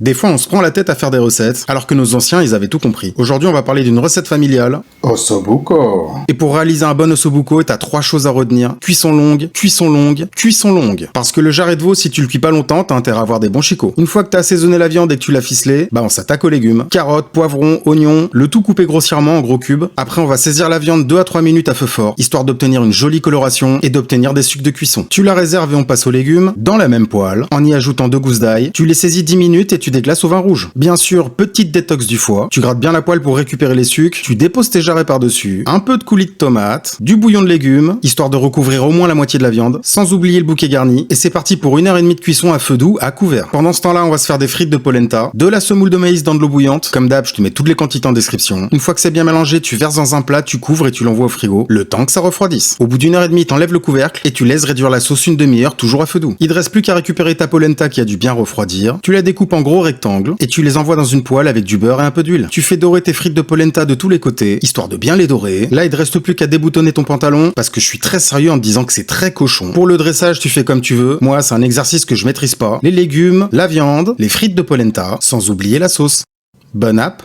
Des fois, on se prend la tête à faire des recettes, alors que nos anciens, ils avaient tout compris. Aujourd'hui, on va parler d'une recette familiale. Ossobuco. Et pour réaliser un bon ossobuco, t'as 3 choses à retenir. Cuisson longue, cuisson longue, cuisson longue. Parce que le jarret de veau, si tu le cuis pas longtemps, t'as intérêt à avoir des bons chicots. Une fois que t'as assaisonné la viande et que tu l'as ficelée, on s'attaque aux légumes. Carottes, poivrons, oignons, le tout coupé grossièrement en gros cubes. Après, on va saisir la viande 2 à 3 minutes à feu fort, histoire d'obtenir une jolie coloration et d'obtenir des sucs de cuisson. Tu la réserves et on passe aux légumes, dans la même poêle, en y ajoutant 2 gousses d'ail. Tu les saisis 10 minutes et tu déglaces au vin rouge. Bien sûr, petite détox du foie. Tu grattes bien la poêle pour récupérer les sucs. Tu déposes tes jarrets par-dessus. Un peu de coulis de tomate, du bouillon de légumes, histoire de recouvrir au moins la moitié de la viande, sans oublier le bouquet garni. Et c'est parti pour 1h30 de cuisson à feu doux, à couvert. Pendant ce temps-là, on va se faire des frites de polenta, de la semoule de maïs dans de l'eau bouillante. Comme d'hab, je te mets toutes les quantités en description. Une fois que c'est bien mélangé, tu verses dans un plat, tu couvres et tu l'envoies au frigo, le temps que ça refroidisse. Au bout d'1h30, t'enlèves le couvercle et tu laisses réduire la sauce une demi-heure, toujours à feu doux. Il te reste plus qu'à récupérer ta polenta qui a dû bien refroidir. Tu la découpes en gros rectangles et tu les envoies dans une poêle avec du beurre et un peu d'huile. Tu fais dorer tes frites de polenta de tous les côtés, histoire de bien les dorer. Là, il te reste plus qu'à déboutonner ton pantalon, parce que je suis très sérieux en te disant que c'est très cochon. Pour le dressage, tu fais comme tu veux. Moi, c'est un exercice que je maîtrise pas. Les légumes, la viande, les frites de polenta, sans oublier la sauce. Bonne app!